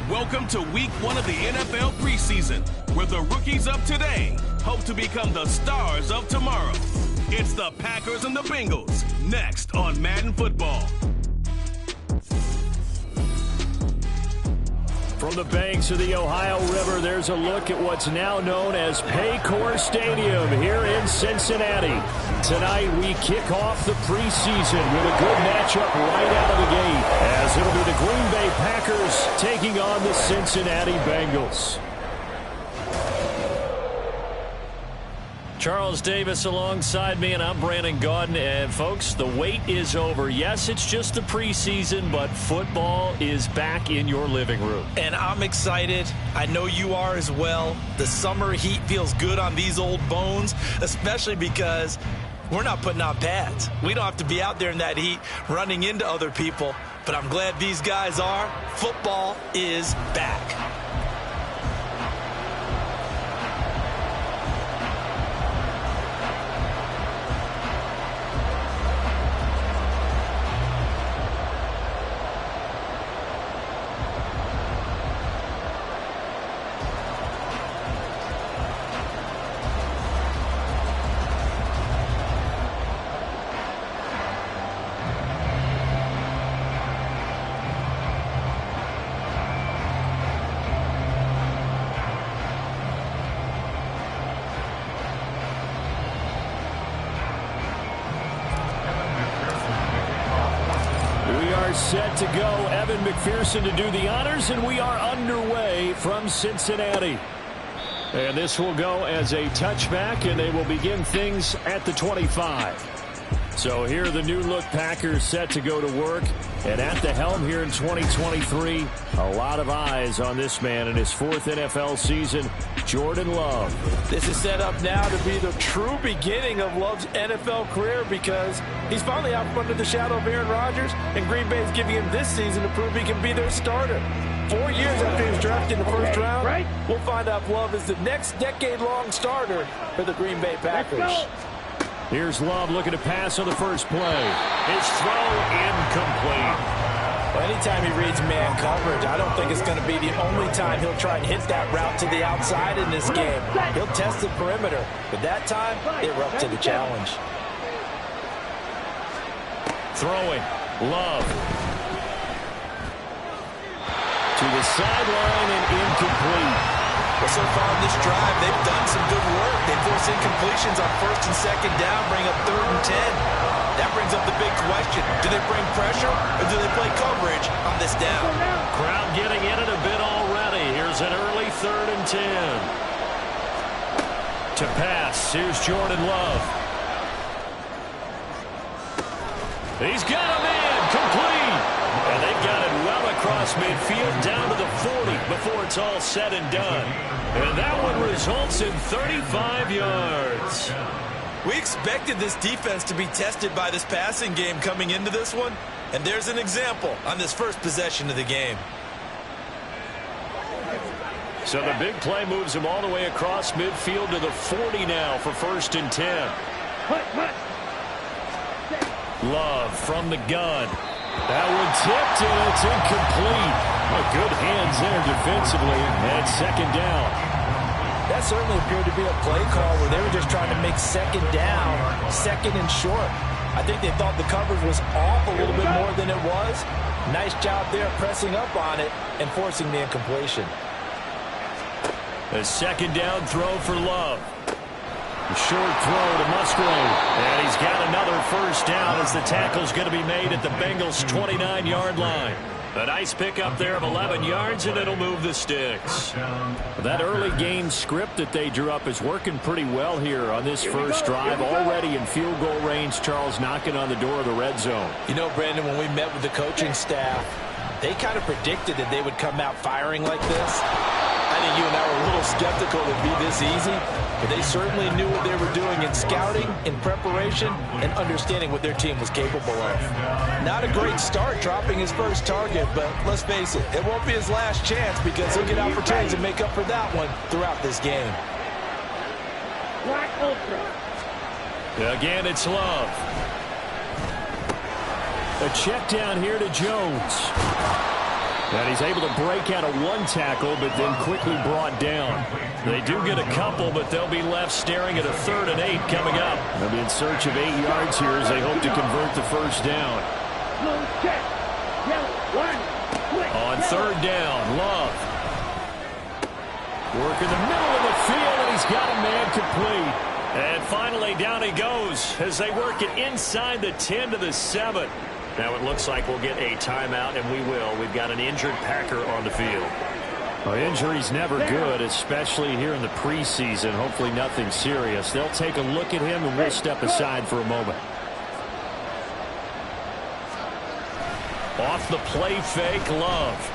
Welcome to week 1 of the NFL preseason, where the rookies of today hope to become the stars of tomorrow. It's the Packers and the Bengals, next on Madden Football. From the banks of the Ohio River, there's a look at what's now known as Paycor Stadium here in Cincinnati. Tonight, we kick off the preseason with a good matchup right out of the gate, as it'll be the Green Bay Packers taking on the Cincinnati Bengals. Charles Davis alongside me, and I'm Brandon Gaudin. And, folks, the wait is over. Yes, it's just the preseason, but football is back in your living room. And I'm excited. I know you are as well. The summer heat feels good on these old bones, especially because we're not putting on pads. We don't have to be out there in that heat running into other people. But I'm glad these guys are. Football is back. Set to go, Evan McPherson to do the honors, and we are underway from Cincinnati. And this will go as a touchback, and they will begin things at the 25. So here are the new-look Packers set to go to work. And at the helm here in 2023, a lot of eyes on this man in his 4th NFL season, Jordan Love. This is set up now to be the true beginning of Love's NFL career, because he's finally out from under the shadow of Aaron Rodgers, and Green Bay is giving him this season to prove he can be their starter. 4 years after he was drafted in the first round, we'll find out if Love is the next decade-long starter for the Green Bay Packers. Here's Love looking to pass on the first play. His throw incomplete. Well, anytime he reads man coverage, I don't think it's going to be the only time he'll try and hit that route to the outside in this game. He'll test the perimeter, but that time, they were up to the challenge. Throwing. Love. To the sideline and incomplete. Well, so far in this drive, they've done some good work. They force incompletions on 1st and 2nd down, bring up 3rd and 10. That brings up the big question. Do they bring pressure, or do they play coverage on this down? Crowd getting in it a bit already. Here's an early 3rd and 10. To pass, here's Jordan Love. He's got him in, complete. And they've got it well across midfield down to the 40 before it's all said and done. And that one results in 35 yards. We expected this defense to be tested by this passing game coming into this one, and there's an example on this first possession of the game. So the big play moves him all the way across midfield to the 40 now for 1st and 10. Love from the gun. That one tipped, and it's incomplete. Well, good hands there defensively, and 2nd down. That certainly appeared to be a play call where they were just trying to make 2nd down, 2nd and short. I think they thought the coverage was off a little bit more than it was. Nice job there pressing up on it and forcing the incompletion. A 2nd down throw for Love. A short throw to Musgrave. And he's got another 1st down as the tackle's going to be made at the Bengals' 29-yard line. A nice pickup there of 11 yards, and it'll move the sticks. That early game script that they drew up is working pretty well here on this first drive. Already in field goal range, Charles, knocking on the door of the red zone. You know, Brandon, when we met with the coaching staff, they kind of predicted that they would come out firing like this. I think you and I were a little skeptical it'd be this easy, but they certainly knew what they were doing in scouting, in preparation, and understanding what their team was capable of. Not a great start dropping his first target, but let's face it, it won't be his last chance because he'll get opportunities to make up for that one throughout this game. Again, it's Love. A check down here to Jones. And he's able to break out of one tackle, but then quickly brought down. They do get a couple, but they'll be left staring at a 3rd and 8 coming up. They'll be in search of 8 yards here as they hope to convert the first down. On 3rd down, Love. Working the middle of the field, and he's got a man complete. And finally, down he goes as they work it inside the 10 to the 7. Now it looks like we'll get a timeout, and we will. We've got an injured Packer on the field. Well, injury's never good, especially here in the preseason. Hopefully nothing serious. They'll take a look at him, and we'll step aside for a moment. Off the play fake, Love.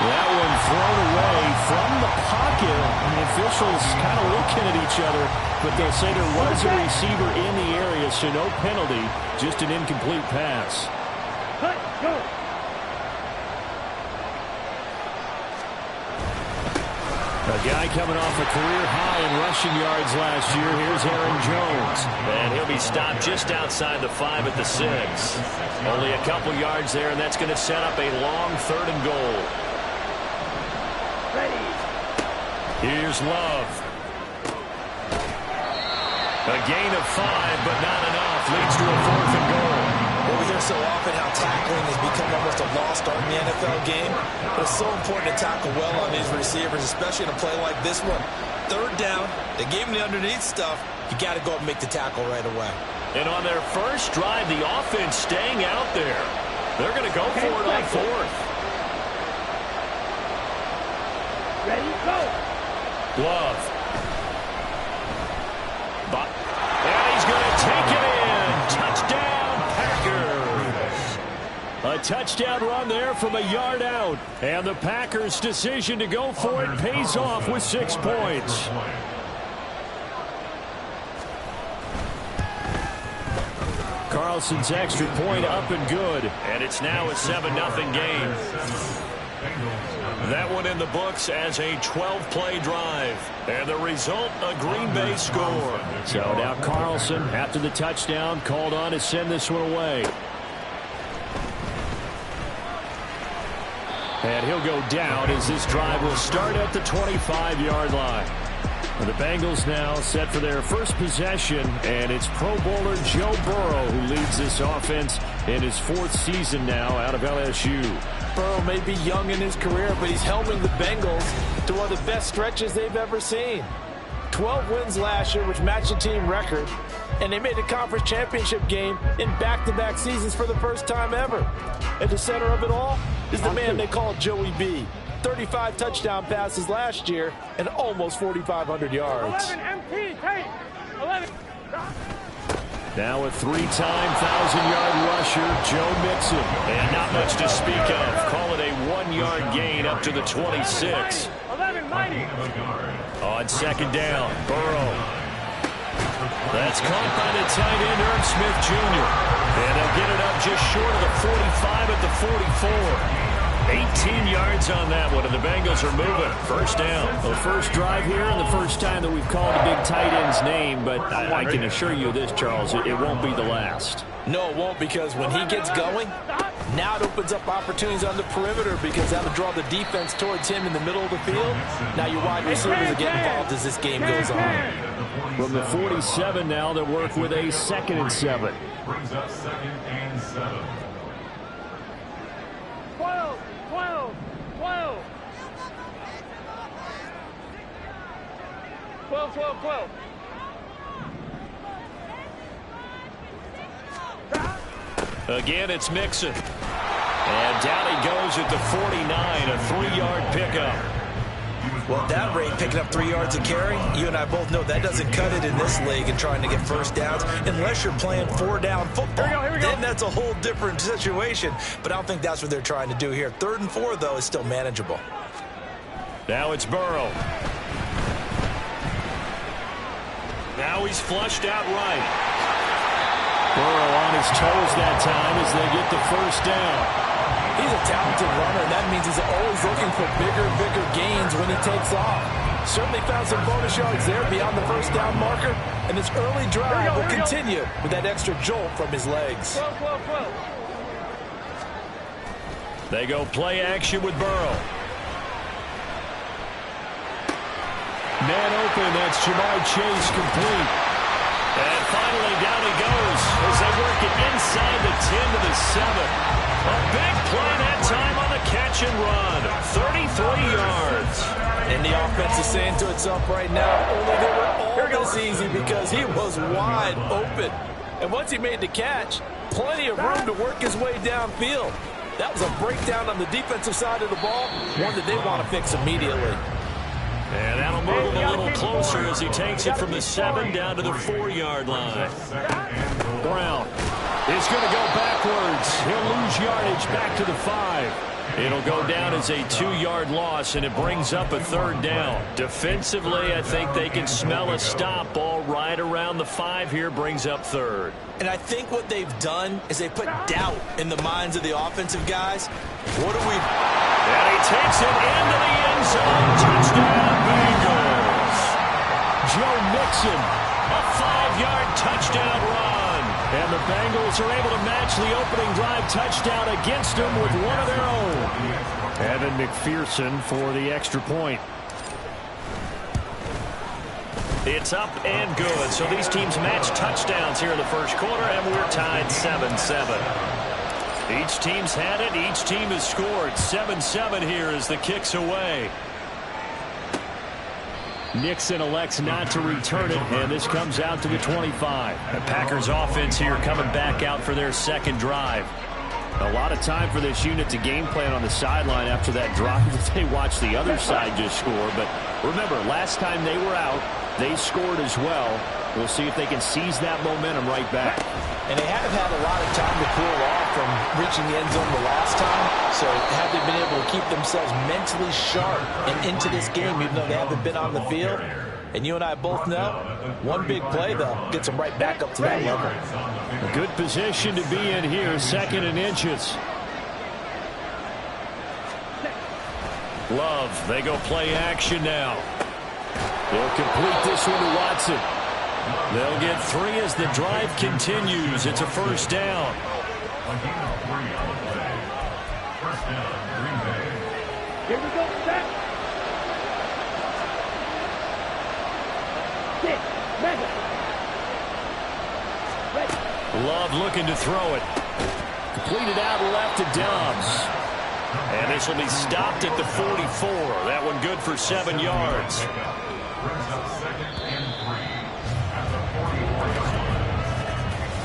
That one thrown away from the pocket. And the officials kind of looking at each other, but they'll say there was a receiver in the area, so no penalty, just an incomplete pass. A guy coming off a career high in rushing yards last year. Here's Aaron Jones. And he'll be stopped just outside the 5 at the 6. Only a couple yards there, and that's going to set up a long 3rd and goal. Here's Love. A gain of 5, but not enough. Leads to a 4th and goal. Well, we hear so often how tackling has become almost a lost art in the NFL game. But it's so important to tackle well on these receivers, especially in a play like this one. 3rd down, they gave him the underneath stuff. You got to go up and make the tackle right away. And on their first drive, the offense staying out there. They're going to go for it on 4th. Ready, go. Love. And he's going to take it in. Touchdown, Packers. A touchdown run there from a yard out. And the Packers' decision to go for it pays off with 6 points. Carlson's extra point up and good. And it's now a 7-0 game. That one in the books as a 12-play drive. And the result, a Green Bay score. So now Carlson, after the touchdown, called on to send this one away. And he'll go down as this drive will start at the 25-yard line. And the Bengals now set for their first possession, and it's Pro Bowler Joe Burrow who leads this offense in his 4th season now out of LSU. Burrow may be young in his career, but he's helming the Bengals to one of the best stretches they've ever seen. 12 wins last year, which matched the team record, and they made the conference championship game in back-to-back seasons for the first time ever. At the center of it all is the man they call Joey B. 35 touchdown passes last year and almost 4,500 yards. 11 MT, take 11. Now a 3-time 1,000-yard rusher, Joe Mixon. And not much to speak of. Call it a 1-yard gain up to the 26. 11, mighty. On 2nd down, Burrow. That's caught by the tight end, Irv Smith Jr. And they'll get it up just short of the 45 at the 44. 18 yards on that one, and the Bengals are moving. First down. The first drive here and the first time that we've called a big tight end's name, but I can assure you this, Charles, it won't be the last. No, it won't, because when he gets going, now it opens up opportunities on the perimeter because that'll draw the defense towards him in the middle of the field. Now your wide receivers are getting involved as this game goes on. From the 47 now, they'll work with a 2nd and 7. Brings up 2nd and 7. 12, 12, 12. 12, 12, 12. Again, it's Mixon. And down he goes at the 49, a 3-yard pickup. Well, at that rate, picking up 3 yards a carry, you and I both know that doesn't cut it in this league and trying to get first downs unless you're playing 4-down football. Here we go. Then that's a whole different situation. But I don't think that's what they're trying to do here. 3rd and 4, though, is still manageable. Now it's Burrow. Now he's flushed out right. Burrow on his toes that time as they get the first down. He's a talented runner, and that means he's always looking for bigger and bigger gains when he takes off. Certainly found some bonus yards there beyond the first down marker, and this early drive will continue with that extra jolt from his legs. 12. They go play action with Burrow. Man open, that's Jamar Chase complete. And finally down he goes as they work it inside the 10 to the 7. A big play that time on the catch and run. 33 yards. And the offense is saying to itself right now, only they were all this easy because he was wide open. And once he made the catch, plenty of room to work his way downfield. That was a breakdown on the defensive side of the ball, one that they want to fix immediately. And that'll move him a little closer as he takes it from the 7 down to the 4-yard line. Brown is going to go backwards. He'll lose yardage back to the 5. It'll go down as a 2-yard loss, and it brings up a 3rd down. Defensively, I think they can smell a stop. Ball right around the 5 here brings up 3rd. And I think what they've done is they put doubt in the minds of the offensive guys. What do we... And he takes it into the end zone. Touchdown, Bengals. Joe Mixon, a 5-yard touchdown run. And the Bengals are able to match the opening drive touchdown against them with one of their own. Evan McPherson for the extra point. It's up and good. So these teams match touchdowns here in the first quarter, and we're tied 7-7. Each team's had it. Each team has scored. 7-7 here as the kick's away. Nixon elects not to return it, and this comes out to the 25. The Packers offense here coming back out for their second drive. A lot of time for this unit to game plan on the sideline after that drive that they watched the other side just score. But remember, last time they were out, they scored as well. We'll see if they can seize that momentum right back. And they have had a lot of time to cool off from reaching the end zone the last time. So have they been able to keep themselves mentally sharp and into this game, even though they haven't been on the field? And you and I both know, one big play, though, gets them right back up to that level. A good position to be in here, 2nd and inches. Love, they go play action now. They'll complete this one to Watson. They'll get 3 as the drive continues. It's a 1st down. Here we go, set. 6, 7. Ready. Love looking to throw it. Completed out left to Dobbs. And this will be stopped at the 44. That one good for 7 yards.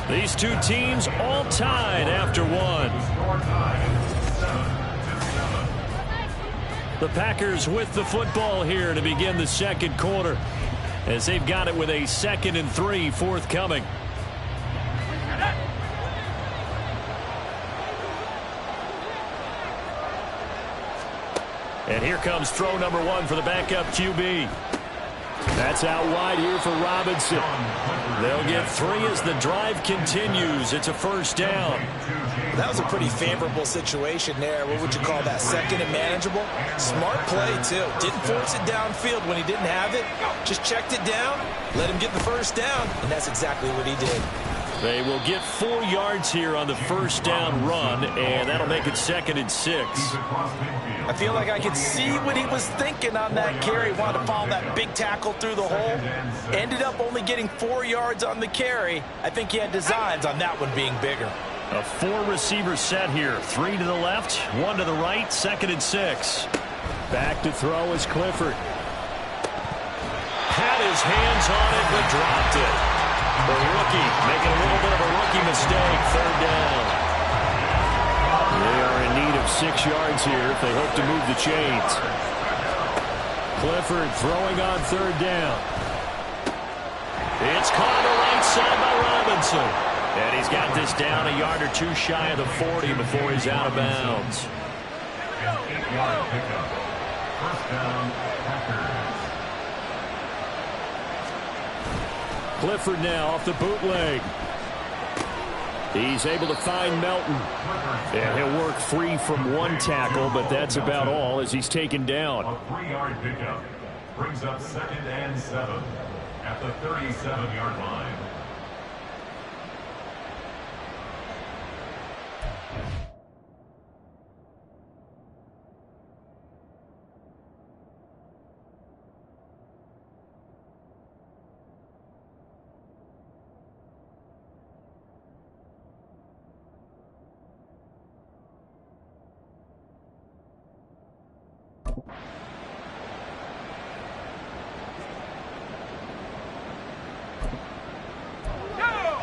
These two teams all tied after one. The Packers with the football here to begin the second quarter, as they've got it with a 2nd and 3 forthcoming. And here comes throw number 1 for the backup QB. That's out wide here for Robinson. They'll get 3 as the drive continues. It's a 1st down. That was a pretty favorable situation there. What would you call that? 2nd and manageable? Smart play, too. Didn't force it downfield when he didn't have it. Just checked it down, let him get the 1st down, and that's exactly what he did. They will get 4 yards here on the 1st down run, and that'll make it 2nd and 6. I feel like I could see what he was thinking on that carry. Wanted to follow that big tackle through the hole. Ended up only getting 4 yards on the carry. I think he had designs on that one being bigger. A 4-receiver set here. 3 to the left, 1 to the right, 2nd and 6. Back to throw is Clifford. Had his hands on it, but dropped it. The rookie making a little bit of a rookie mistake. 3rd down. They are are in need of 6 yards here if they hope to move the chains. Clifford throwing on 3rd down. It's caught on the right side by Robinson. And he's got this down a yard or 2 shy of the 40 before he's out of bounds. 8-yard pickup. First down, Packers. Clifford now off the bootleg. He's able to find Melton. And he'll work free from 1 tackle, but that's about all as he's taken down. A 3-yard pickup brings up 2nd and 7 at the 37-yard line.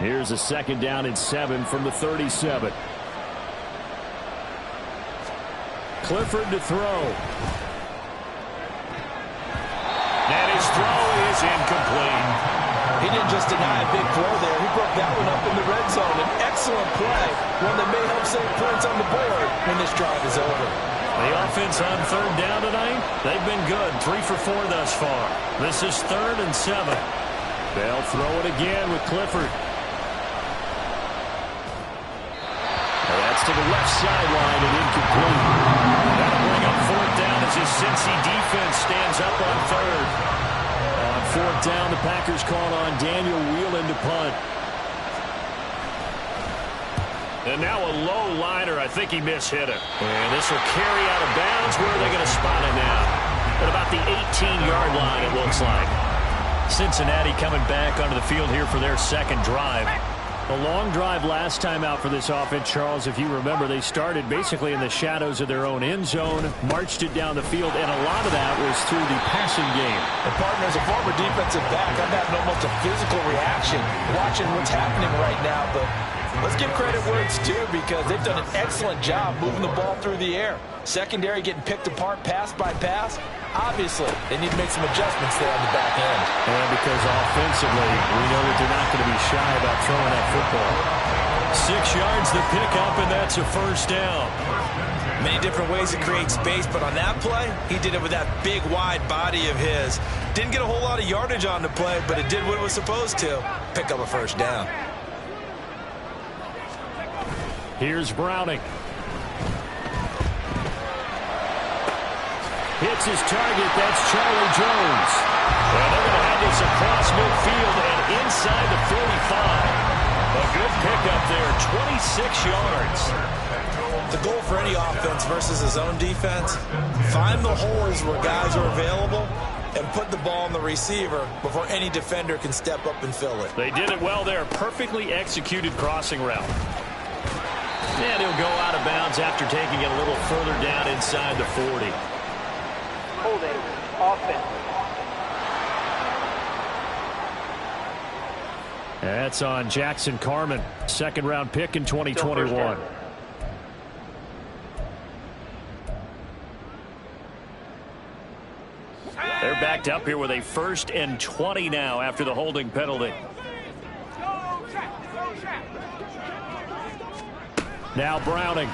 Here's a 2nd down and 7 from the 37. Clifford to throw. And his throw is incomplete. He didn't just deny a big throw there. He broke that one up in the red zone. An excellent play, one that may help save points on the board when this drive is over. The offense on 3rd down tonight, they've been good. 3 for 4 thus far. This is 3rd and 7. They'll throw it again with Clifford. To the left sideline and incomplete. That'll bring up 4th down as his Cincy defense stands up on 3rd. On 4th down, the Packers call on Daniel Whelan to punt. And now a low liner. I think he mishit it. And this will carry out of bounds. Where are they going to spot it now? At about the 18-yard line, it looks like. Cincinnati coming back onto the field here for their 2nd drive. A long drive last time out for this offense, Charles. If you remember, they started basically in the shadows of their own end zone, marched it down the field, and a lot of that was through the passing game. And partner, as a former defensive back, I'm having almost a physical reaction watching what's happening right now. But let's give credit where it's due because they've done an excellent job moving the ball through the air. Secondary getting picked apart pass by pass. Obviously, they need to make some adjustments there on the back end. And because offensively, we know that they're not going to be shy about throwing that football. 6 yards the pickup, and that's a 1st down. Many different ways to create space, but on that play, he did it with that big, wide body of his. Didn't get a whole lot of yardage on the play, but it did what it was supposed to. Pick up a 1st down. Here's Browning. Hits his target. That's Charlie Jones. And they're going to have this across midfield and inside the 45. A good pickup there, 26 yards. The goal for any offense versus his own defense, find the holes where guys are available and put the ball on the receiver before any defender can step up and fill it. They did it well there. Perfectly executed crossing route. And he'll go out of bounds after taking it a little further down inside the 40. Holding offense. That's on Jackson Carman, 2nd-round pick in 2021. They're backed up here with a 1st and 20 now after the holding penalty. Now Browning.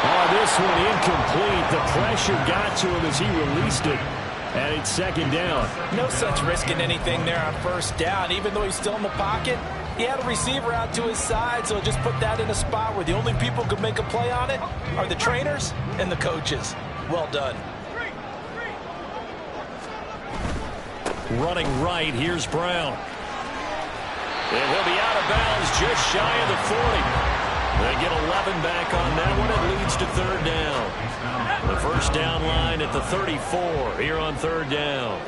Oh, this one incomplete. The pressure got to him as he released it. And it's 2nd down. No sense risking anything there on 1st down. Even though he's still in the pocket, he had a receiver out to his side, so just put that in a spot where the only people who can make a play on it are the trainers and the coaches. Well done. Running right, here's Brown. And he'll be out of bounds just shy of the 40. They get 11 back on that one. It leads to 3rd down. The 1st down line at the 34 here on 3rd down.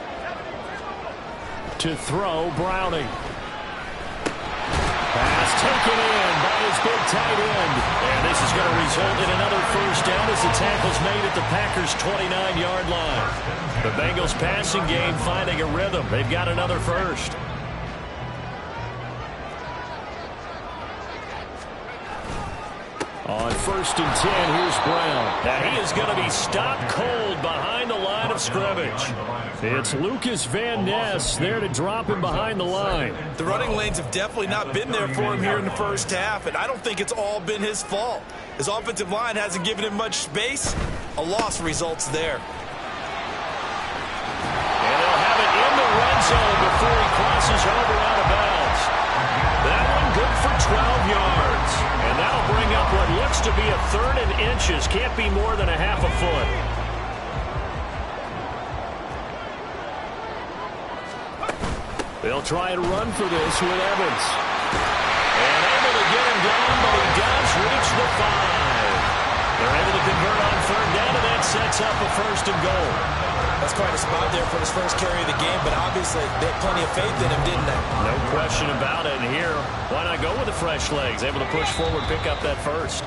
To throw, Browning. Pass taken in by his big tight end. And this is going to result in another 1st down as the tackle's made at the Packers' 29-yard line. The Bengals passing game finding a rhythm. They've got another 1st. On 1st and 10, here's Brown. Now he is going to be stopped cold behind the line of scrimmage. It's Lucas Van Ness there to drop him behind the line. The running lanes have definitely not been there for him here in the first half, and I don't think it's all been his fault. His offensive line hasn't given him much space. A loss results there. And they'll have it in the red zone before he crosses over out of bounds. That one good for 12 yards. And that'll bring up what looks to be a 3rd and inches. Can't be more than a half a foot. They'll try and run for this with Evans. And able to get him down, but he does reach the 5. They're able to convert on 3rd down, and that sets up a 1st and goal. That's quite a spot there for his first carry of the game, but obviously they had plenty of faith in him, didn't they? No question about it. And here, why not go with the fresh legs? Able to push forward, pick up that 1st.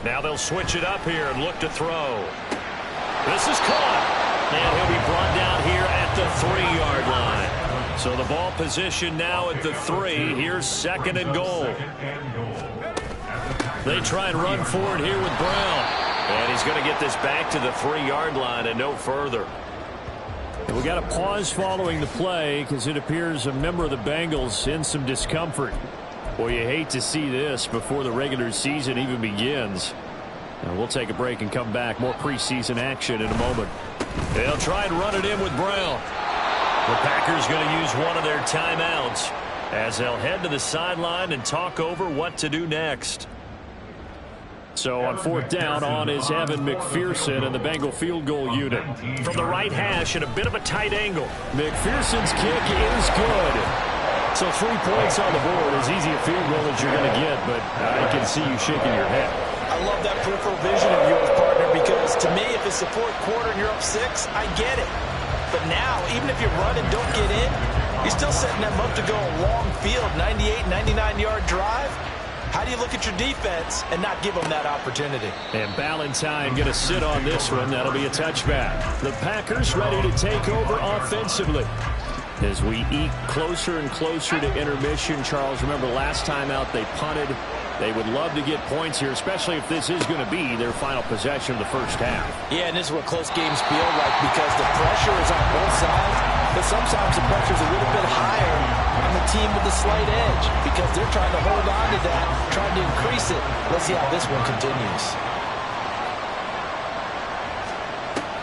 Now they'll switch it up here and look to throw. This is caught. And he'll be brought down here at the 3-yard line. So the ball position now at the 3. Here's 2nd and goal. They try and run forward here with Brown. And he's going to get this back to the 3-yard line and no further. We got a pause following the play because it appears a member of the Bengals in some discomfort. Boy, you hate to see this before the regular season even begins. Now we'll take a break and come back. More preseason action in a moment. They'll try and run it in with Brown. The Packers going to use one of their timeouts as they'll head to the sideline and talk over what to do next. So on 4th down, on is Evan McPherson and the Bengal field goal unit. From the right hash at a bit of a tight angle. McPherson's kick is good. So 3 points on the board, as easy a field goal as you're going to get, but I can see you shaking your head. I love that peripheral vision of yours, partner, because to me, if it's the 4th quarter and you're up 6, I get it. But now, even if you run and don't get in, you're still setting them up to go a long field, 98, 99-yard drive. How do you look at your defense and not give them that opportunity? And Ballantyne going to sit on this one. That'll be a touchback. The Packers ready to take over offensively. As we eke closer and closer to intermission, Charles, remember last time out they punted. They would love to get points here, especially if this is going to be their final possession of the first half. Yeah, and this is what close games feel like because the pressure is on both sides, but sometimes the pressure is a little bit higher on the team with the slight edge because they're trying to hold on to that, trying to increase it. Let's see how this one continues.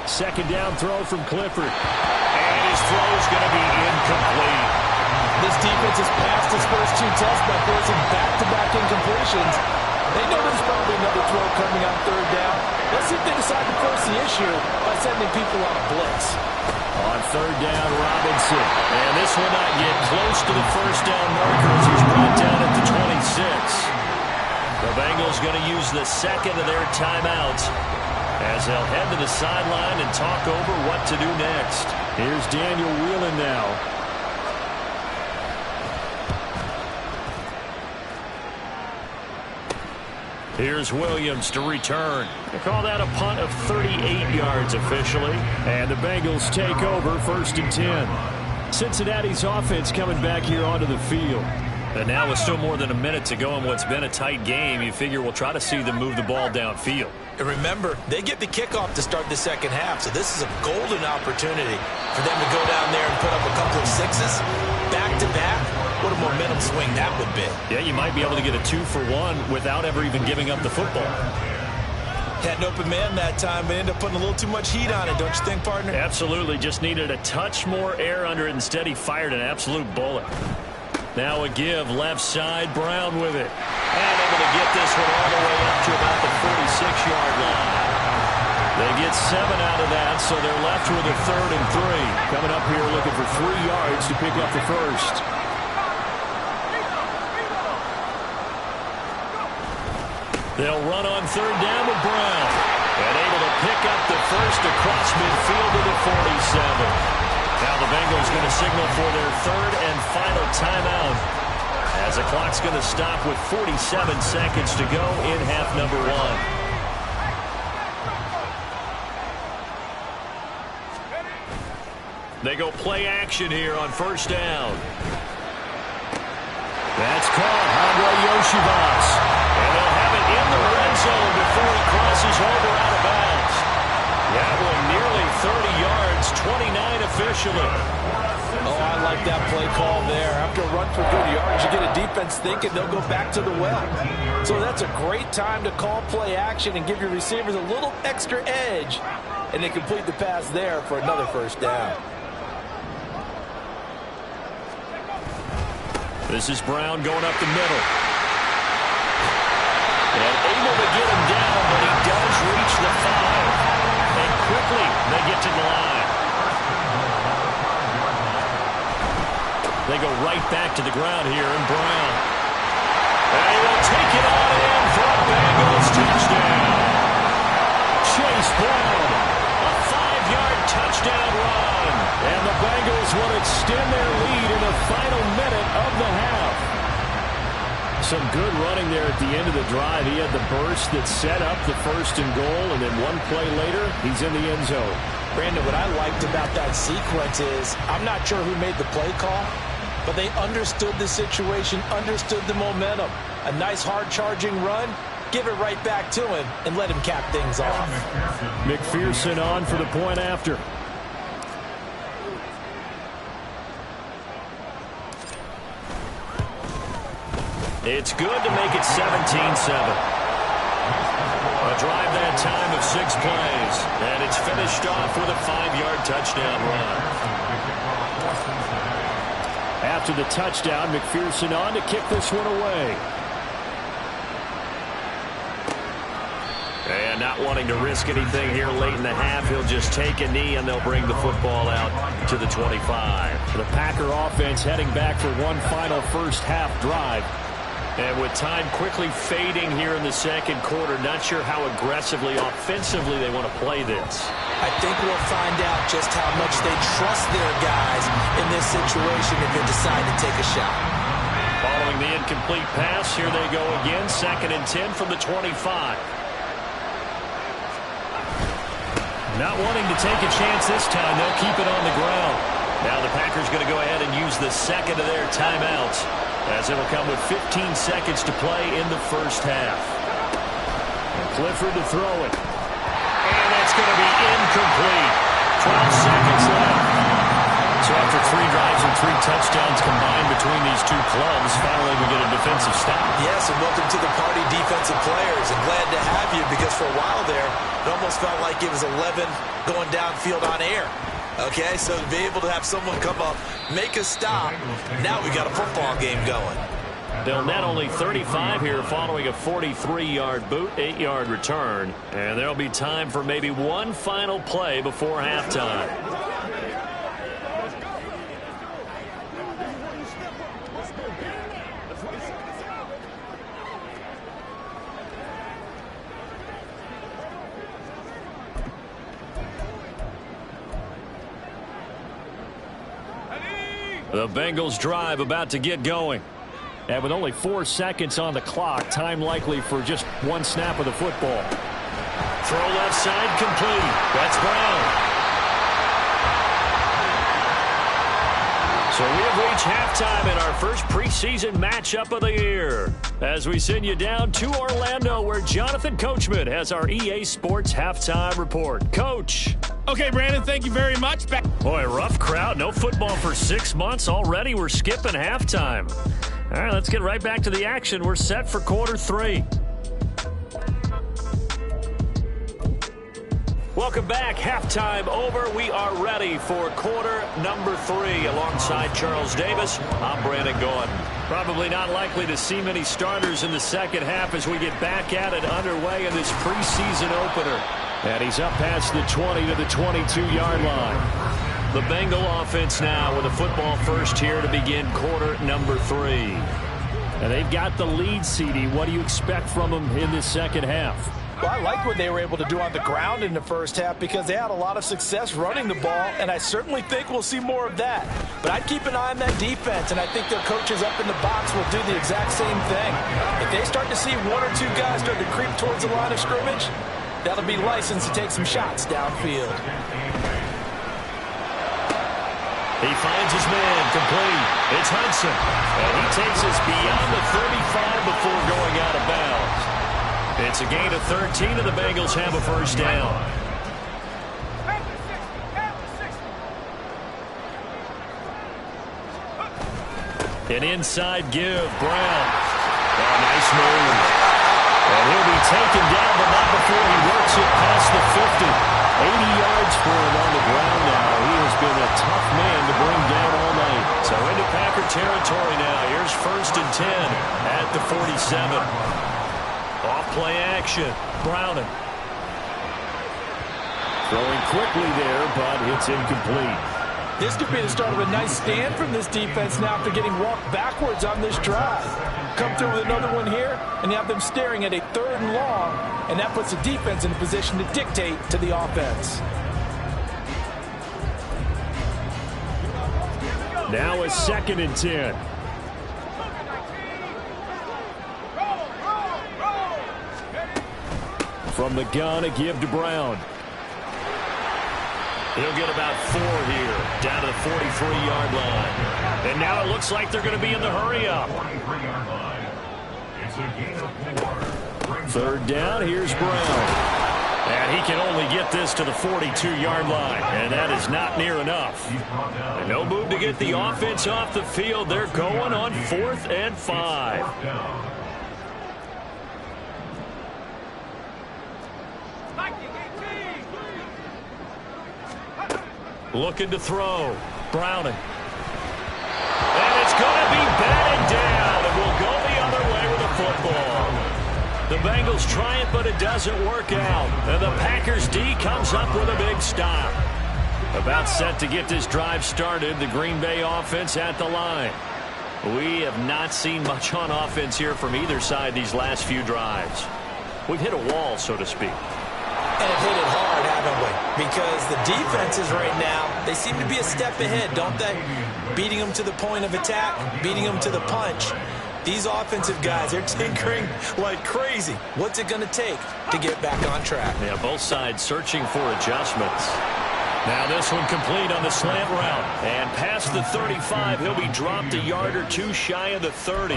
2nd down throw from Clifford. And his throw is going to be incomplete. This defense has passed its first 2 tests by forcing back-to-back incompletions. They know there's probably another throw coming on 3rd down. Let's see if they decide to force the issue by sending people on a blitz. On 3rd down, Robinson. And this will not get close to the first down marker as he's brought down at the 26. The Bengals going to use the 2nd of their timeouts as they'll head to the sideline and talk over what to do next. Here's Daniel Whelan now. Here's Williams to return. They call that a punt of 38 yards officially. And the Bengals take over 1st and 10. Cincinnati's offense coming back here onto the field. And now with still more than a minute to go in what's been a tight game, you figure we'll try to see them move the ball downfield. And remember, they get the kickoff to start the 2nd half, so this is a golden opportunity for them to go down there and put up a couple of 6s back-to-back. What a momentum swing that would be. Yeah, you might be able to get a 2-for-1 without ever even giving up the football. Had an open man that time, but ended up putting a little too much heat on it, don't you think, partner? Absolutely. Just needed a touch more air under it. Instead, he fired an absolute bullet. Now a give, left side, Brown with it. And able to get this one all the way up to about the 46-yard line. They get 7 out of that, so they're left with a 3rd and 3. Coming up here looking for 3 yards to pick up the first. They'll run on 3rd down with Brown. And able to pick up the first across midfield to the 47. Now the Bengals going to signal for their 3rd and final timeout as the clock's going to stop with 47 seconds to go in half number 1. They go play action here on first down. That's caught. Andre Yoshivas. And they'll have it in the red zone before he crosses over out of bounds. That one nearly 30 yards, 29 officially. Oh, I like that play call there. After a run for good yards, you get a defense thinking they'll go back to the well. So that's a great time to call play action and give your receivers a little extra edge. And they complete the pass there for another first down. This is Brown going up the middle. And able to get him down, but he does reach the 5. And quickly, they get to the line. They go right back to the ground here, and Brown. And he will take it on in for a Bengals touchdown. Chase Brown, a 5-yard touchdown run. And the Bengals will extend their lead in the final minute of the half. Some good running there at the end of the drive. He had the burst that set up the first and goal, and then one play later, he's in the end zone. Brandon, what I liked about that sequence is I'm not sure who made the play call, but they understood the situation, understood the momentum. A nice hard-charging run, give it right back to him, and let him cap things off. McPherson on for the point after. It's good to make it 17-7. A drive that time of 6 plays, and it's finished off with a 5-yard touchdown run. After the touchdown, McPherson on to kick this one away. And not wanting to risk anything here late in the half, he'll just take a knee, and they'll bring the football out to the 25. The Packer offense heading back for one final first half drive. And with time quickly fading here in the second quarter, not sure how aggressively, offensively they want to play this. I think we'll find out just how much they trust their guys in this situation if they decide to take a shot. Following the incomplete pass, here they go again, 2nd and 10 from the 25. Not wanting to take a chance this time, they'll keep it on the ground. Now the Packers going to go ahead and use the second of their timeouts, as it'll come with 15 seconds to play in the first half. And Clifford to throw it. And that's going to be incomplete. 12 seconds left. So after 3 drives and 3 touchdowns combined between these two clubs, finally we get a defensive stop. Yes, and welcome to the party, defensive players. And glad to have you, because for a while there, it almost felt like it was 11 going downfield on air. Okay, so to be able to have someone come up, make a stop, now we got a football game going. They'll net only 35 here following a 43-yard boot, 8-yard return. And there'll be time for maybe one final play before halftime. The Bengals drive about to get going. And with only 4 seconds on the clock, time likely for just one snap of the football. Throw left side complete. That's Brown. So we have reached halftime in our first preseason matchup of the year, as we send you down to Orlando, where Jonathan Coachman has our EA Sports halftime report. Coach. Okay, Brandon, thank you very much. Boy, rough crowd. No football for 6 months already. We're skipping halftime. All right, let's get right back to the action. We're set for quarter 3. Welcome back. Halftime over. We are ready for quarter number 3. Alongside Charles Davis, I'm Brandon Gordon. Probably not likely to see many starters in the second half as we get back at it underway in this preseason opener. And he's up past the 20 to the 22-yard line. The Bengal offense now with a football first here to begin quarter number 3. And they've got the lead, CD. What do you expect from them in this second half? Well, I like what they were able to do on the ground in the first half, because they had a lot of success running the ball, and I certainly think we'll see more of that. But I'd keep an eye on that defense, and I think their coaches up in the box will do the exact same thing. If they start to see 1 or 2 guys start to creep towards the line of scrimmage, that'll be licensed to take some shots downfield. He finds his man, complete. It's Hudson. And he takes us beyond the 35 before going out of bounds. It's a gain of 13, and the Bengals have a first down. An inside give, Brown. Oh, nice move. And he'll be taken down, but not before he works it past the 50. 80 yards for him on the ground now. He has been a tough man to bring down all night. So into Packer territory now. Here's 1st and 10 at the 47. Off play action. Browning. Throwing quickly there, but it's incomplete. This could be the start of a nice stand from this defense now after getting walked backwards on this drive. Come through with another one here, and you have them staring at a 3rd and long, and that puts the defense in a position to dictate to the offense. Now a 2nd and 10. From the gun, a give to Brown. He'll get about 4 here, down to the 43-yard line. And now it looks like they're going to be in the hurry-up. 43-yard line. It's a gain of 4. 3rd down, here's Brown. And he can only get this to the 42-yard line, and that is not near enough. And no move to get the offense off the field. They're going on 4th and 5. Looking to throw. Browning. And it's going to be batted down, and we'll go the other way with the football. The Bengals try it, but it doesn't work out. And the Packers D comes up with a big stop. About set to get this drive started, the Green Bay offense at the line. We have not seen much on offense here from either side these last few drives. We've hit a wall, so to speak. And have hit it hard, haven't we? Because the defenses right now, they seem to be a step ahead, don't they? Beating them to the point of attack, beating them to the punch. These offensive guys, they're tinkering like crazy. What's it going to take to get back on track? Yeah, both sides searching for adjustments. Now this one complete on the slant route. And past the 35, he'll be dropped a yard or 2 shy of the 30.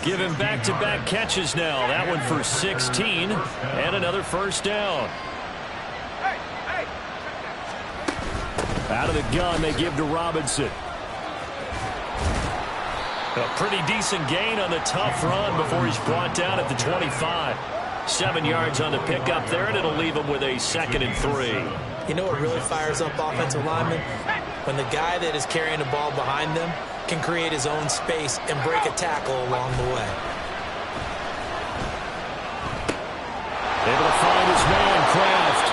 Give him back-to-back catches now. That one for 16 and another first down. Out of the gun, they give to Robinson. A pretty decent gain on the tough run before he's brought down at the 25. 7 yards on the pickup there, and it'll leave him with a 2nd and 3. You know what really fires up offensive linemen? When the guy that is carrying the ball behind them can create his own space and break a tackle along the way. Able to find his man, Kraft.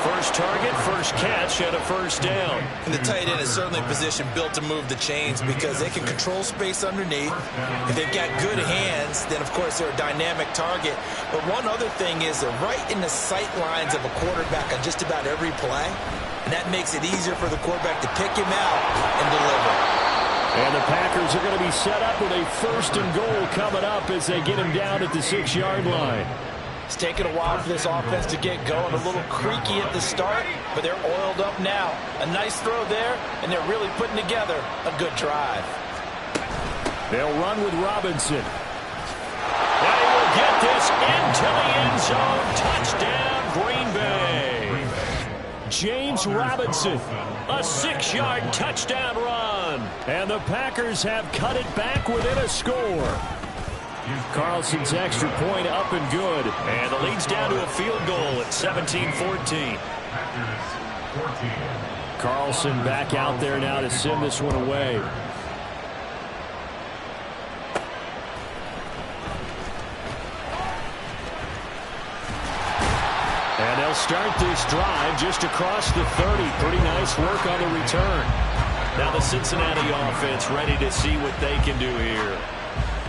First target, first catch, and a first down. And the tight end is certainly a position built to move the chains because they can control space underneath. If they've got good hands, then of course they're a dynamic target. But one other thing is they're right in the sight lines of a quarterback on just about every play. And that makes it easier for the quarterback to pick him out and deliver. And the Packers are going to be set up with a 1st and goal coming up as they get him down at the 6-yard line. It's taken a while for this offense to get going. A little creaky at the start, but they're oiled up now. A nice throw there, and they're really putting together a good drive. They'll run with Robinson. And he will get this into the end zone. Touchdown, Green Bay. James Robinson, a 6-yard touchdown run. And the Packers have cut it back within a score. Carlson's extra point up and good. And the lead's down to a field goal at 17-14. Carlson back out there now to send this one away. And they'll start this drive just across the 30. Pretty nice work on the return. Now the Cincinnati offense ready to see what they can do here.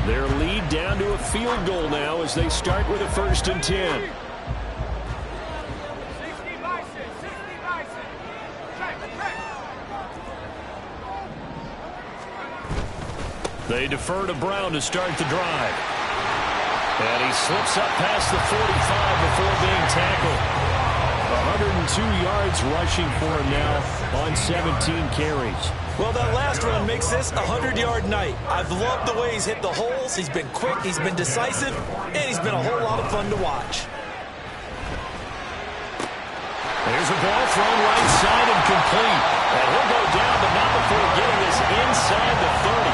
Their lead down to a field goal now as they start with a 1st and 10. They defer to Brown to start the drive. And he slips up past the 45 before being tackled. 102 yards rushing for him now on 17 carries. Well, that last run makes this a 100-yard night. I've loved the way he's hit the holes. He's been quick, he's been decisive, and he's been a whole lot of fun to watch. There's a ball thrown right side and complete. And he'll go down, but not before getting this inside the 30.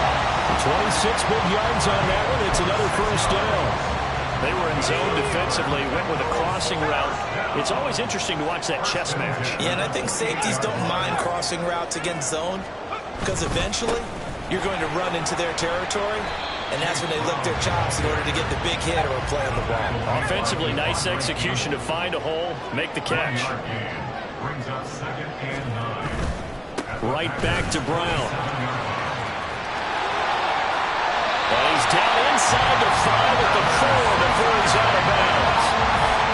26 big yards on that one. It's another first down. They were in zone defensively, went with a crossing route. It's always interesting to watch that chess match. Yeah, and I think safeties don't mind crossing routes against zone because eventually you're going to run into their territory, and that's when they lick their chops in order to get the big hit or a play on the ball. Offensively, nice execution to find a hole, make the catch. Brings up 2nd and 9. Right back to Brown. And he's down inside the 5 at the 4 before he's out of bounds.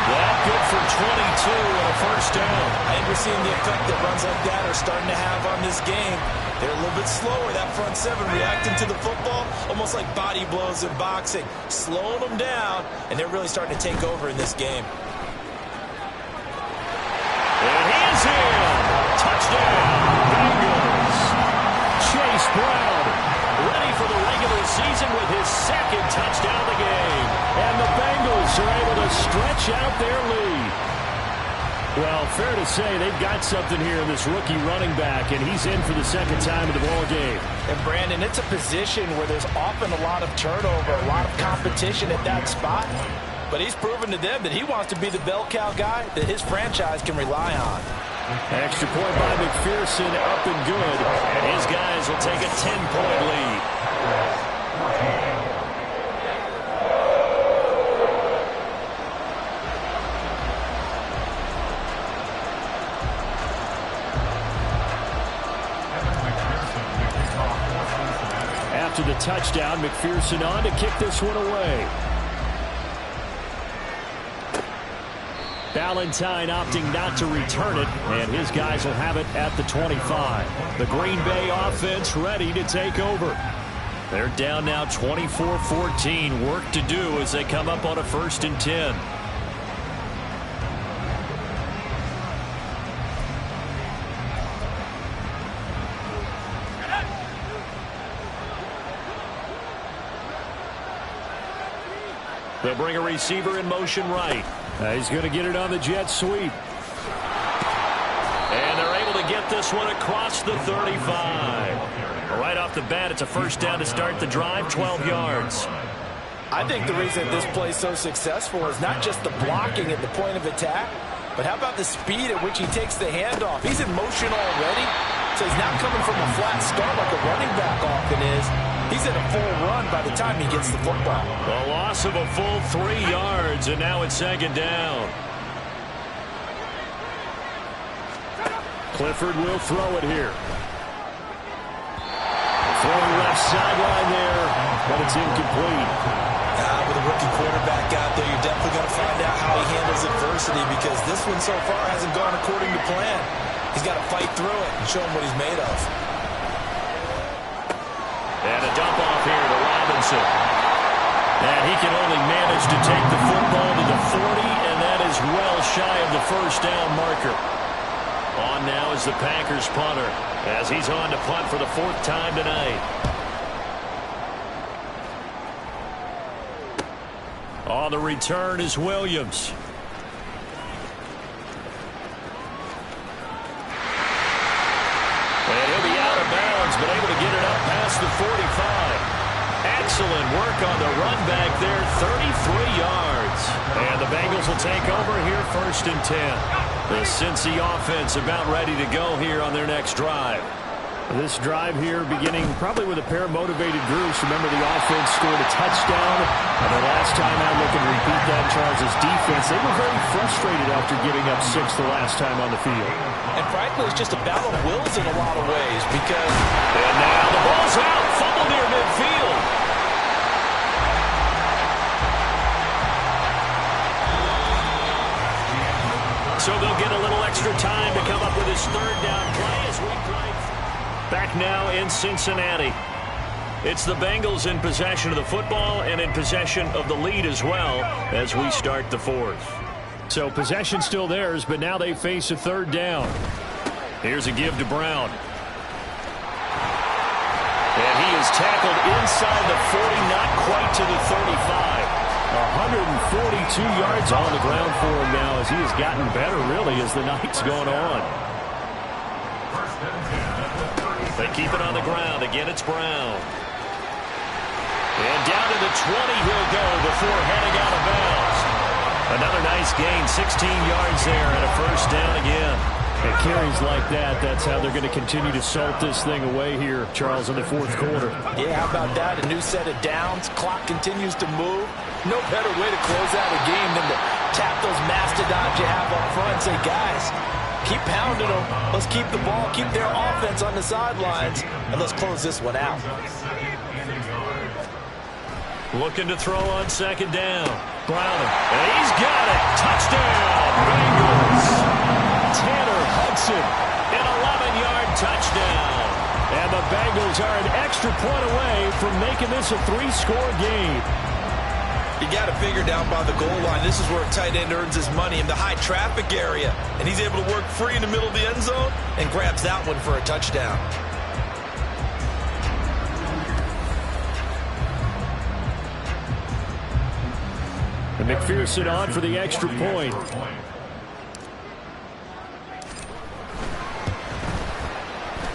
That good for 22 and a first down. I think we're seeing the effect that runs like that are starting to have on this game. They're a little bit slower, that front seven, reacting to the football, almost like body blows in boxing, slowing them down, and they're really starting to take over in this game. And he is in. Touchdown, Bengals. Chase Brown, ready for the regular season with his second touchdown of the game. And the Bengals are able to stretch out their lead. Well, fair to say they've got something here in this rookie running back, and he's in for the second time in the ball game. And, Brandon, it's a position where there's often a lot of turnover, a lot of competition at that spot. But he's proven to them that he wants to be the bell cow guy that his franchise can rely on. Extra point by McPherson, up and good. And his guys will take a 10-point lead. After the touchdown, McPherson on to kick this one away. Valentine opting not to return it, and his guys will have it at the 25. The Green Bay offense ready to take over. They're down now 24-14. Work to do as they come up on a 1st and 10. They'll bring a receiver in motion right. He's going to get it on the jet sweep. And they're able to get this one across the 35. Right off the bat, it's a first down to start the drive, 12 yards. I think the reason this play is so successful is not just the blocking at the point of attack, but how about the speed at which he takes the handoff? He's in motion already, so he's not coming from a flat start like a running back often is. He's in a full run by the time he gets the football. A loss of a full 3 yards, and now it's 2nd down. Clifford will throw it here. Throwing left sideline there, but it's incomplete. With a rookie quarterback out there, you're definitely going to find out how he handles adversity because this one so far hasn't gone according to plan. He's got to fight through it and show him what he's made of. And a dump off here to Robinson. And he can only manage to take the football to the 40, and that is well shy of the first down marker. On now is the Packers punter as he's on to punt for the 4th time tonight. On the return is Williams. And he'll be out of bounds, but able to get it up past the 45. Excellent work on the run back there, 33 yards. And the Bengals will take over here 1st and 10. The Cincy offense about ready to go here on their next drive. This drive here beginning probably with a pair of motivated groups. Remember, the offense scored a touchdown. And the last time out, looking to repeat that, Charles' defense, they were very frustrated after giving up 6 the last time on the field. And frankly, it's just a battle of wills in a lot of ways because... And now the ball's out. Fumble near midfield. So they'll get a little extra time to come up with his 3rd down play as we play. Back now in Cincinnati. It's the Bengals in possession of the football and in possession of the lead as well as we start the 4th. So possession still theirs, but now they face a third down. Here's a give to Brown. And he is tackled inside the 40, not quite to the 35. 142 yards on the ground for him now as he has gotten better, really, as the night's gone on. They keep it on the ground. Again, it's Brown. And down to the 20 he'll go before heading out of bounds. Another nice gain, 16 yards there, and a first down again. And carries like that, that's how they're going to continue to salt this thing away here, Charles, in the fourth quarter. Yeah, how about that? A new set of downs. Clock continues to move. No better way to close out a game than to tap those mastodons you have up front and say, guys, keep pounding them. Let's keep the ball, keep their offense on the sidelines, and let's close this one out. Looking to throw on second down. Brown, and he's got it. Touchdown, Bengals. Tanner Hudson, an 11-yard touchdown. And the Bengals are an extra point away from making this a 3-score game. You got to figure down by the goal line. This is where a tight end earns his money in the high traffic area. And he's able to work free in the middle of the end zone and grabs that one for a touchdown. And McPherson on for the extra point.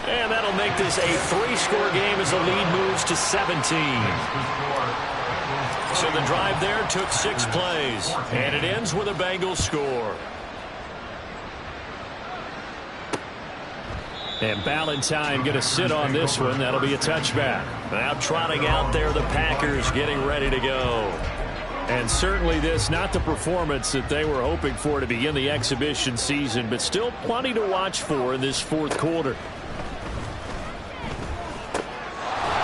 And that'll make this a 3-score game as the lead moves to 17. So the drive there took 6 plays, and it ends with a Bengals score. And Ballantyne going to sit on this one. That'll be a touchback. Now trotting out there, the Packers getting ready to go. And certainly this, not the performance that they were hoping for to begin the exhibition season, but still plenty to watch for in this fourth quarter.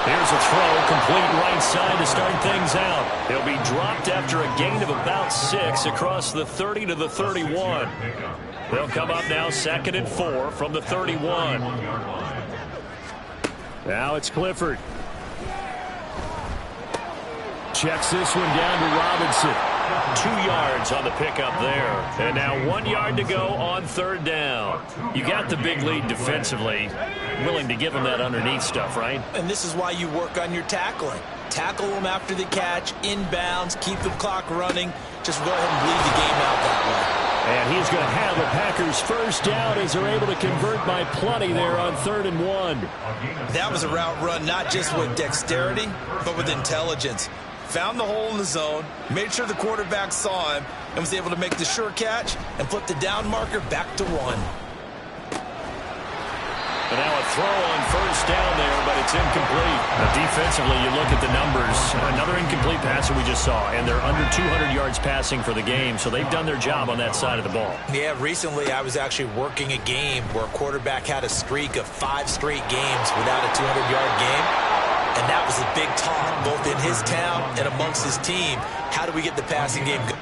Here's a throw, complete right side to start things out. He'll be dropped after a gain of about 6 across the 30 to the 31. They'll come up now 2nd and 4 from the 31. Now it's Clifford. Checks this one down to Robinson. 2 yards on the pickup there. And now 1 yard to go on third down. You got the big lead defensively. Willing to give them that underneath stuff, right? And this is why you work on your tackling. Tackle them after the catch, inbounds, keep the clock running. Just go ahead and bleed the game out that way. And he's going to have the Packers first down as they're able to convert by plenty there on 3rd and 1. That was a route run not just with dexterity, but with intelligence. Found the hole in the zone, made sure the quarterback saw him, and was able to make the sure catch and flip the down marker back to 1. And now a throw on first down there, but it's incomplete. Now defensively, you look at the numbers. Another incomplete pass that we just saw, and they're under 200 yards passing for the game, so they've done their job on that side of the ball. Yeah, recently I was actually working a game where a quarterback had a streak of 5 straight games without a 200-yard game. And that was a big talk, both in his town and amongst his team. How do we get the passing game going?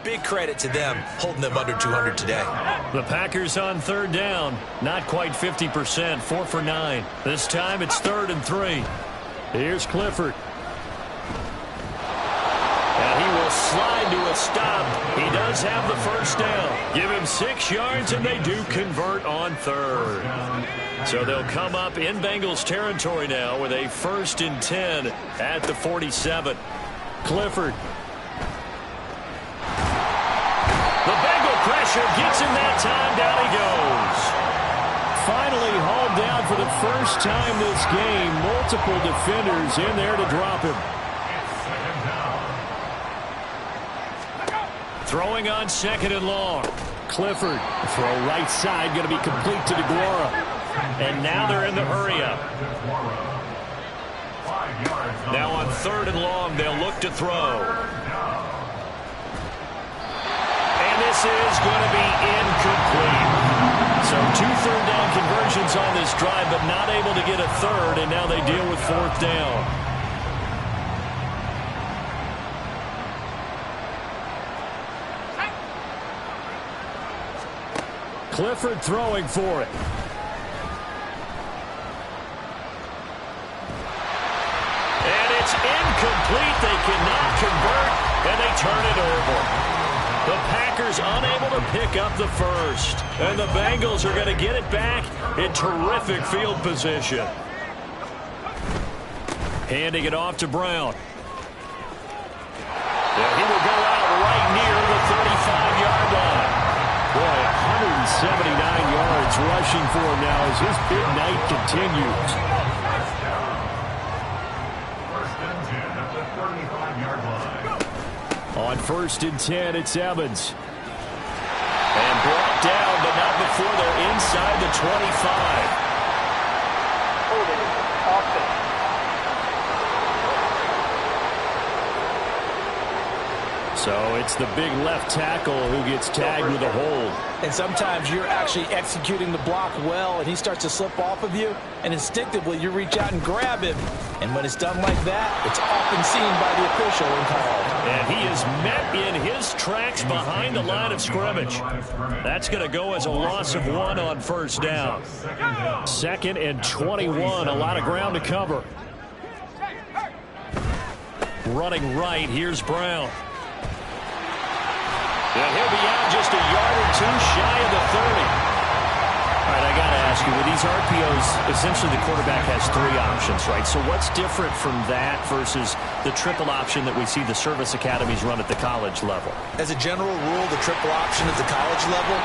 Big credit to them, holding them under 200 today. The Packers on third down. Not quite 50%, 4 for 9. This time it's 3rd and 3. Here's Clifford. And he will slide to a stop. He does have the first down. Give him 6 yards, and they do convert on 3rd. So they'll come up in Bengals territory now with a 1st and 10 at the 47. Clifford. The Bengal pressure gets him that time. Down he goes. Finally hauled down for the first time this game. Multiple defenders in there to drop him. Throwing on 2nd and long. Clifford. Throw right side. Going to be complete to DeGuara. And now they're in the hurry up. Now on 3rd and long, they'll look to throw. And this is going to be incomplete. So 2 third-down conversions on this drive, but not able to get a third, and now they deal with 4th down. Clifford throwing for it. And it's incomplete. They cannot convert, and they turn it over. The Packers unable to pick up the first. And the Bengals are going to get it back in terrific field position. Handing it off to Brown. Yeah, he will go out right near the 35-yard line. Boy, 179 yards rushing for him now as his big night continues. First and 10 at the 35-yard line. On 1st and 10, it's Evans. And brought down, but not before they're inside the 25. Holding. Offense. So it's the big left tackle who gets tagged with a hold. And sometimes you're actually executing the block well, and he starts to slip off of you, and instinctively you reach out and grab him. And when it's done like that, it's often seen by the official and called. And he is met in his tracks behind the line of scrimmage. That's going to go as a loss of 1 on 1st down. 2nd and 21, a lot of ground to cover. Running right, here's Brown. And he'll be out just a yard or 2 shy of the 30. All right, I got to ask you, with these RPOs, essentially the quarterback has 3 options, right? So what's different from that versus the triple option that we see the service academies run at the college level? As a general rule, the triple option at the college level,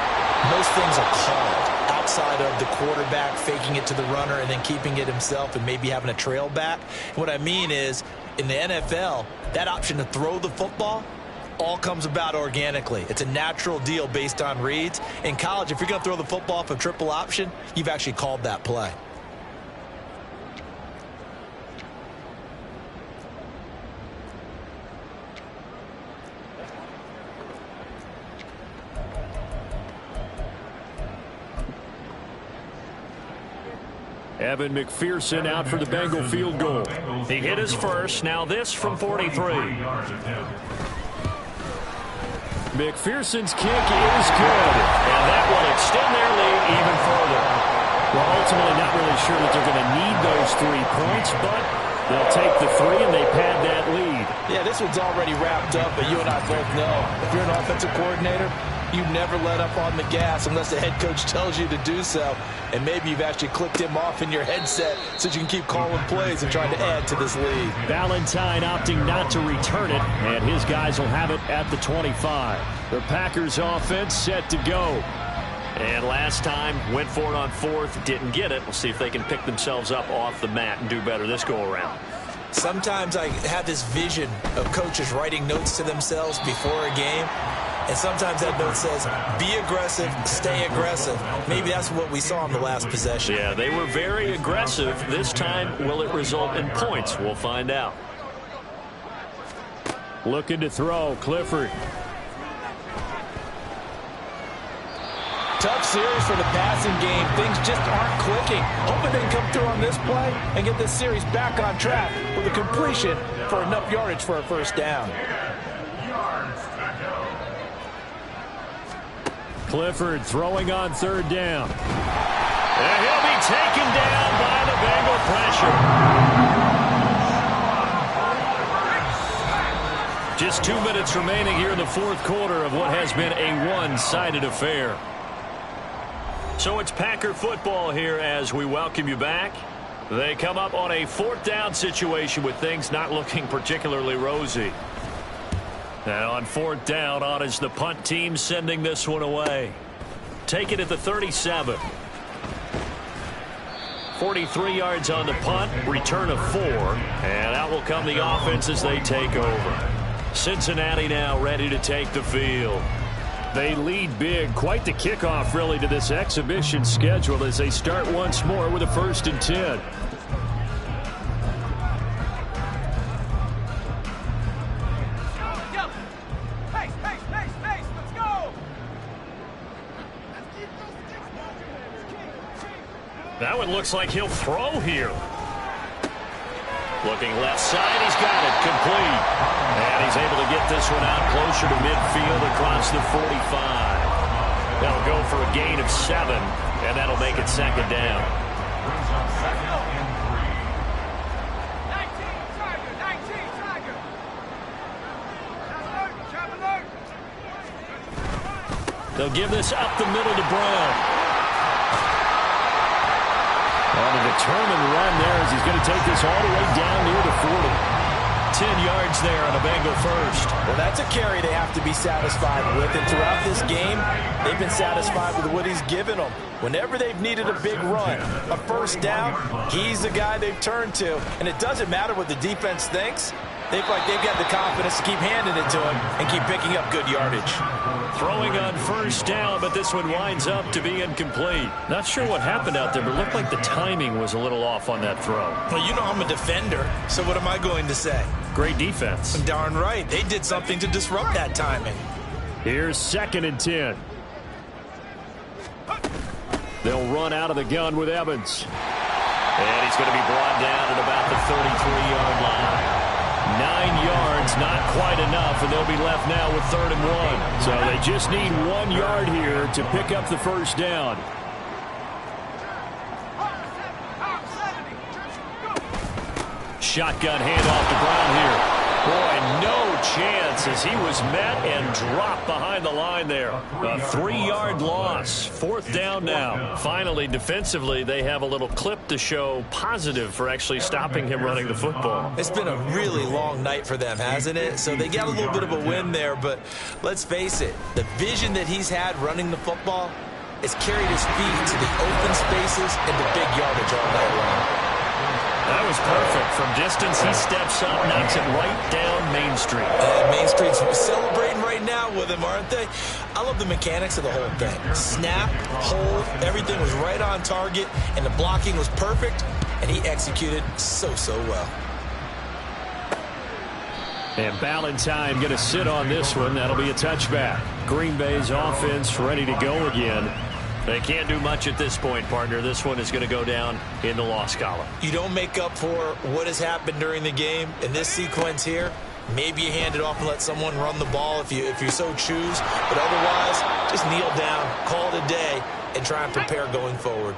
most things are called outside of the quarterback faking it to the runner and then keeping it himself and maybe having a trail back. What I mean is, in the NFL, that option to throw the football all comes about organically. It's a natural deal based on reads. In college, if you're going to throw the football off a triple option, you've actually called that play. Evan McPherson out for the Bengal field goal. He hit his first. Now this from 43. McPherson's kick is good. And that will extend their lead even further. Well, ultimately not really sure that they're going to need those 3 points, but they'll take the 3 and they pad that lead. Yeah, this one's already wrapped up, but you and I both know if you're an offensive coordinator, you never let up on the gas unless the head coach tells you to do so. And maybe you've actually clicked him off in your headset so you can keep calling plays and trying to add to this lead. Valentine opting not to return it, and his guys will have it at the 25. The Packers offense set to go. And last time, went for it on 4th, didn't get it. We'll see if they can pick themselves up off the mat and do better this go-around. Sometimes I have this vision of coaches writing notes to themselves before a game. And sometimes that note says, be aggressive, stay aggressive. Maybe that's what we saw in the last possession. Yeah, they were very aggressive. This time, will it result in points? We'll find out. Looking to throw, Clifford. Tough series for the passing game. Things just aren't clicking. Hoping they can come through on this play and get this series back on track with a completion for enough yardage for a 1st down. Clifford throwing on 3rd down. And he'll be taken down by the Bengal pressure. Just 2 minutes remaining here in the 4th quarter of what has been a one-sided affair. So it's Packer football here as we welcome you back. They come up on a 4th down situation with things not looking particularly rosy. And on 4th down, on is the punt team sending this one away. Take it at the 37. 43 yards on the punt, return of 4. And out will come the offense as they take over. Cincinnati now ready to take the field. They lead big. Quite the kickoff, really, to this exhibition schedule as they start once more with a 1st and 10. Now it looks like he'll throw here. Looking left side, he's got it, complete. And he's able to get this one out closer to midfield across the 45. They'll go for a gain of 7, and that'll make it second down. Brings up second and 3. They'll give this up the middle to Brown. On a determined run there as he's going to take this all the way down near the 40. 10 yards there on a Bengal first. Well, that's a carry they have to be satisfied with. And throughout this game, they've been satisfied with what he's given them. Whenever they've needed a big run, a first down, he's the guy they've turned to. And it doesn't matter what the defense thinks. They've got the confidence to keep handing it to him and keep picking up good yardage. Throwing on first down, but this one winds up to be incomplete. Not sure what happened out there, but it looked like the timing was a little off on that throw. Well, you know I'm a defender, so what am I going to say? Great defense. Darn right. They did something to disrupt that timing. Here's 2nd and 10. They'll run out of the gun with Evans. And he's going to be brought down at about the 33-yard line. 9 yards, not quite enough, and they'll be left now with 3rd and 1. So they just need 1 yard here to pick up the first down. Shotgun handoff to Brown here. Boy, no chance as he was met and dropped behind the line there. A 3-yard loss. 4th down now. Finally, defensively, they have a little clip to show positive for actually stopping him running the football. It's been a really long night for them, hasn't it? So they got a little bit of a win there, but let's face it, the vision that he's had running the football has carried his feet to the open spaces and the big yardage all night long. That was perfect. From distance, he steps up, knocks it right down Main Street. Main Street's celebrating right now with him, aren't they? I love the mechanics of the whole thing. Snap, hold, everything was right on target, and the blocking was perfect, and he executed so well. And Ballantyne going to sit on this one. That'll be a touchback. Green Bay's offense ready to go again. They can't do much at this point, partner. This one is going to go down in the loss column. You don't make up for what has happened during the game. In this sequence here, maybe you hand it off and let someone run the ball if you so choose. But otherwise, just kneel down, call it a day, and try and prepare going forward.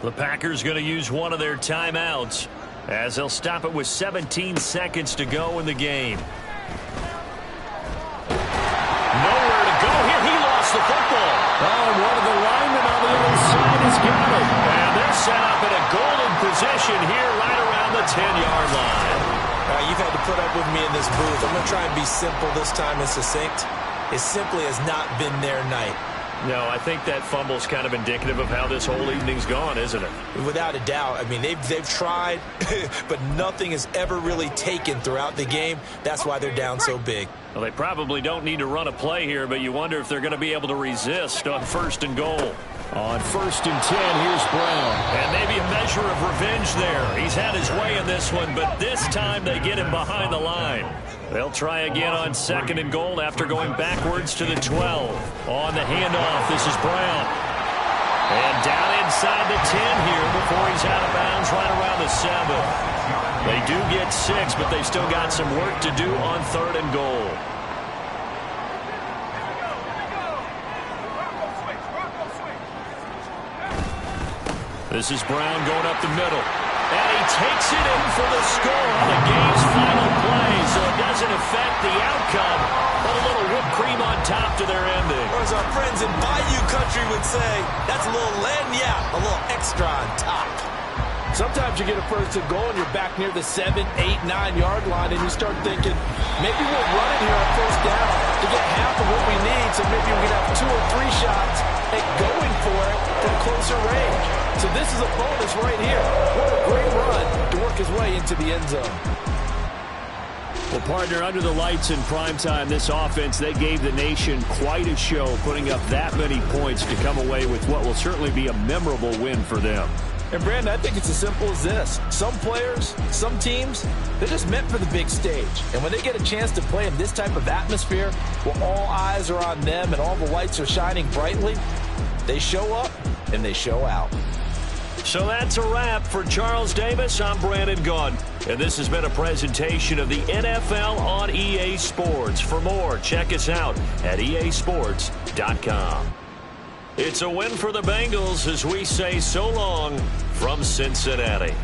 The Packers going to use one of their timeouts as they'll stop it with 17 seconds to go in the game. Nowhere to go here. He lost the football. Oh, one of the linemen on the other side has got it. And they're set up in a golden position here right around the 10-yard line. You've had to put up with me in this booth. I'm going to try and be simple this time and succinct. It simply has not been their night. No, I think that fumble's kind of indicative of how this whole evening's gone, isn't it? Without a doubt. I mean, they've tried, but nothing has ever really taken throughout the game. That's why they're down so big. Well, they probably don't need to run a play here, but you wonder if they're going to be able to resist on 1st and goal. On 1st and 10, here's Brown. And maybe a measure of revenge there. He's had his way in this one, but this time they get him behind the line. They'll try again on 2nd and goal after going backwards to the 12. On the handoff, this is Brown. And down inside the 10 here before he's out of bounds right around the 7. They do get 6, but they've still got some work to do on 3rd and goal. This is Brown going up the middle. And he takes it in for the score on the game's final play, so it doesn't affect the outcome, but a little whipped cream on top to their ending. Or as our friends in Bayou Country would say, that's a little lagniappe, a little extra on top. Sometimes you get a 1st and goal and you're back near the 7, 8, 9-yard line, and you start thinking, maybe we'll run it here on 1st down to get half of what we need, so maybe we can have 2 or 3 shots at going for it from closer range. So this is a bonus right here. What a great run to work his way into the end zone. Well, partner, under the lights in primetime, this offense, they gave the nation quite a show, putting up that many points to come away with what will certainly be a memorable win for them. And, Brandon, I think it's as simple as this. Some players, some teams, they're just meant for the big stage. And when they get a chance to play in this type of atmosphere where all eyes are on them and all the lights are shining brightly, they show up and they show out. So that's a wrap. For Charles Davis, I'm Brandon Gaudin. And this has been a presentation of the NFL on EA Sports. For more, check us out at easports.com. It's a win for the Bengals as we say so long from Cincinnati.